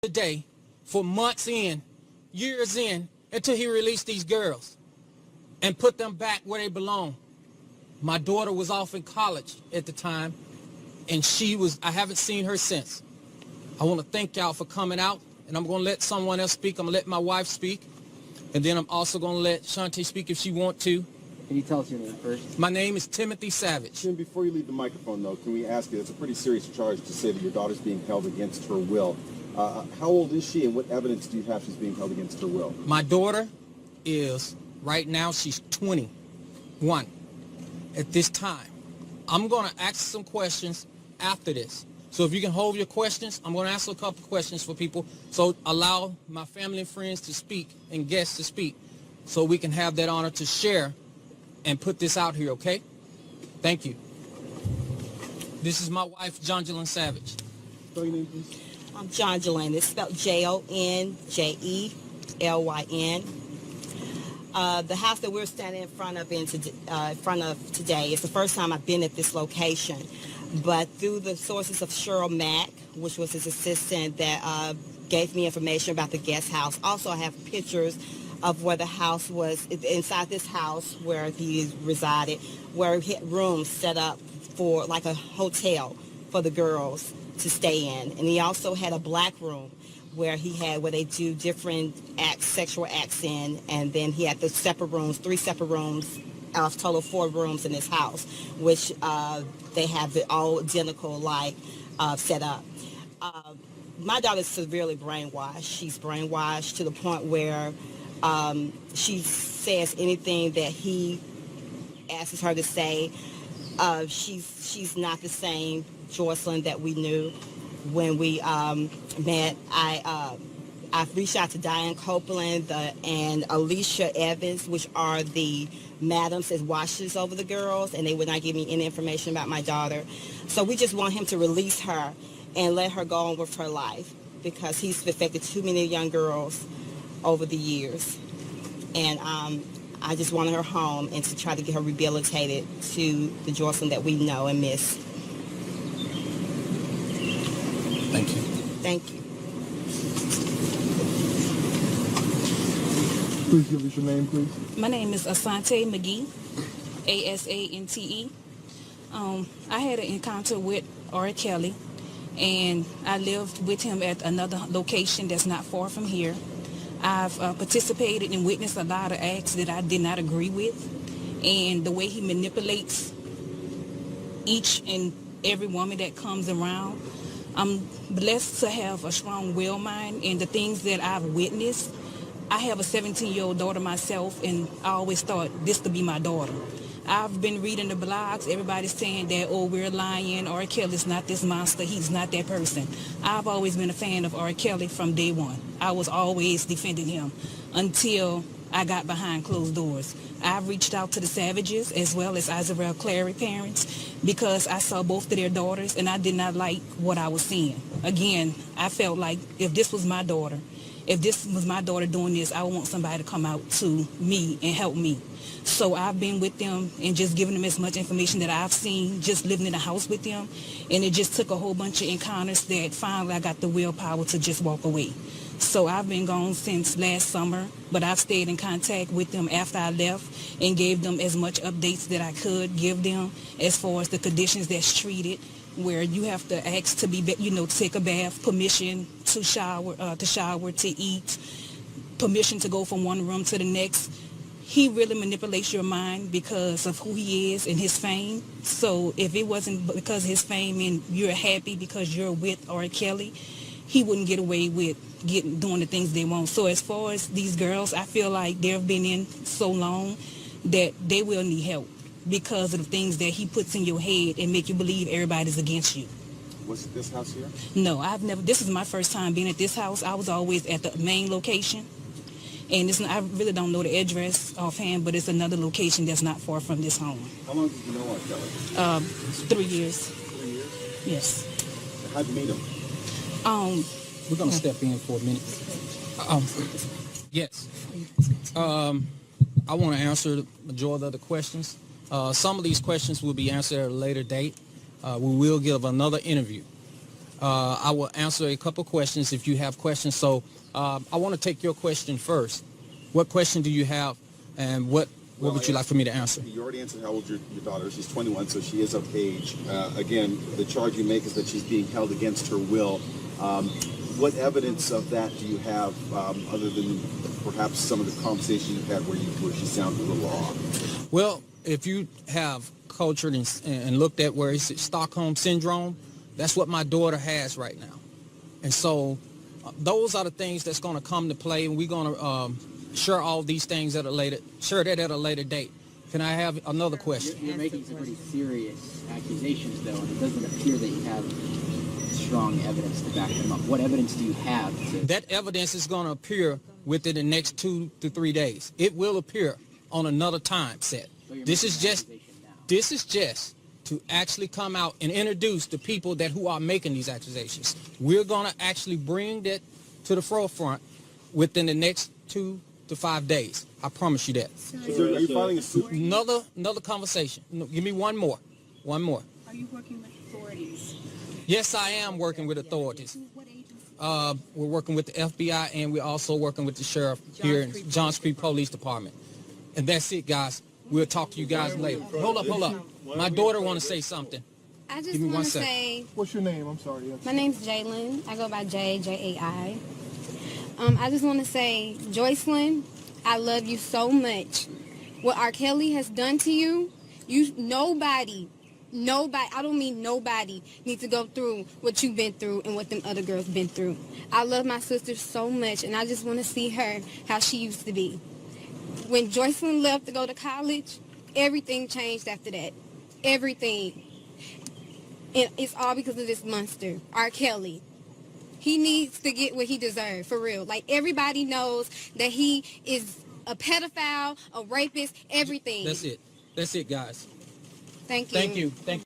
Today for months in, years in, until he released these girls and put them back where they belong. My daughter was off in college at the time, and I haven't seen her since. I want to thank y'all for coming out, and I'm going to let someone else speak. I'm going to let my wife speak, and then I'm also going to let Shantae speak if she wants to. Can you tell us your name first? My name is Timothy Savage. Tim, before you leave the microphone, though, can we ask you, it's a pretty serious charge to say that your daughter's being held against her will. How old is she, and what evidence do you have she's being held against her will? My daughter is, right now, she's 21 at this time. I'm going to ask some questions after this. So if you can hold your questions, I'm going to ask a couple questions for people. So allow my family and friends to speak and guests to speak so we can have that honor to share and put this out here, okay? Thank you. This is my wife, Jonjelyn Savage. Spell your name, please. I'm Jonjelyn. It's spelled Jonjelyn. The house that we're standing in front of today is the first time I've been at this location. But through the sources of Cheryl Mack, which was his assistant that gave me information about the guest house. Also, I have pictures of where the house was, inside this house where he resided, where he had rooms set up for like a hotel for the girls to stay in. And he also had a black room where they do different acts, sexual acts in, and then he had the separate rooms, 3 separate rooms, total 4 rooms in his house, which they have it all identical like set up. My daughter's severely brainwashed. She's brainwashed to the point where she says anything that he asks her to say. She's not the same Jocelyn that we knew when we met. I've reached out to Diane Copeland and Alicia Evans, which are the madams that watches over the girls, and they would not give me any information about my daughter. So we just want him to release her and let her go on with her life, because he's affected too many young girls over the years. And I just wanted her home and to try to get her rehabilitated to the Jocelyn that we know and miss. Thank you. Thank you. Please give us your name, please. My name is Asante McGee, Asante. I had an encounter with R. Kelly, and I lived with him at another location that's not far from here. I've participated and witnessed a lot of acts that I did not agree with, and the way he manipulates each and every woman that comes around. I'm blessed to have a strong will mind, and the things that I've witnessed. I have a 17-year-old daughter myself, and I always thought this to be my daughter. I've been reading the blogs. Everybody's saying that, oh, we're lying. R. Kelly's not this monster. He's not that person. I've always been a fan of R. Kelly from day one. I was always defending him until I got behind closed doors. I've reached out to the Savages as well as Isabel Clary parents because I saw both of their daughters, and I did not like what I was seeing. Again, I felt like if this was my daughter doing this, I would want somebody to come out to me and help me. So I've been with them and just giving them as much information that I've seen, just living in the house with them. And it just took a whole bunch of encounters that finally I got the willpower to just walk away. So I've been gone since last summer, but I've stayed in contact with them after I left and gave them as much updates that I could give them as far as the conditions that's treated, where you have to ask to be, take a bath, permission to shower, to eat, permission to go from one room to the next. He really manipulates your mind because of who he is and his fame. So if it wasn't because of his fame and you're happy because you're with R. Kelly, he wouldn't get away with doing the things they want. So as far as these girls, I feel like they've been in so long that they will need help because of the things that he puts in your head and make you believe everybody's against you. Was it this house here? No, I've never. This is my first time being at this house. I was always at the main location. And I really don't know the address offhand, but it's another location that's not far from this home. How long did you know R. Kelly? 3 years. 3 years? Yes. How'd you meet him? We're going to step in for a minute. Yes. I want to answer the majority of the questions. Some of these questions will be answered at a later date. We will give another interview. I will answer a couple questions if you have questions. So I want to take your question first. What question do you have, and what would you like for me to answer? You already answered how old your daughter is. She's 21, so she is of age. Again, the charge you make is that she's being held against her will. What evidence of that do you have, other than perhaps some of the conversations you've had where she sounded a little off? Well, if you have cultured and looked at where it's Stockholm Syndrome, that's what my daughter has right now. And so those are the things that's going to come to play, and we're going to share all these things at a later date. Can I have another question? You're making some pretty serious accusations, though, and it doesn't appear that you have strong evidence to back them up. What evidence do you have? That evidence is going to appear within the next 2 to 3 days. It will appear on another time set. So you're This making is an just accusation now. this is just to actually come out and introduce the people who are making these accusations. We're going to actually bring that to the forefront within the next 2 to 5 days. I promise you that. Are you filing a suit? Another conversation. No, give me one more. One more. Are you working with authorities? Yes, I am working with authorities. What agency? We're working with the FBI, and we're also working with the sheriff here in John Street Police Department. And that's it, guys. We'll talk to you guys later. Hold up. My daughter want to say something. I Give just me one want to second. say, What's your name? I'm sorry. my name's Jalen. I go by J-A-I. I just want to say, Joycelyn, I love you so much. What R. Kelly has done to you, nobody, I don't mean nobody, needs to go through what you've been through and what them other girls been through. I love my sister so much, and I just want to see her how she used to be. When Joycelyn left to go to college, everything changed after that. Everything. And it's all because of this monster, R. Kelly. He needs to get what he deserves, for real. Like, everybody knows that he is a pedophile, a rapist, everything. That's it, guys. Thank you. Thank you.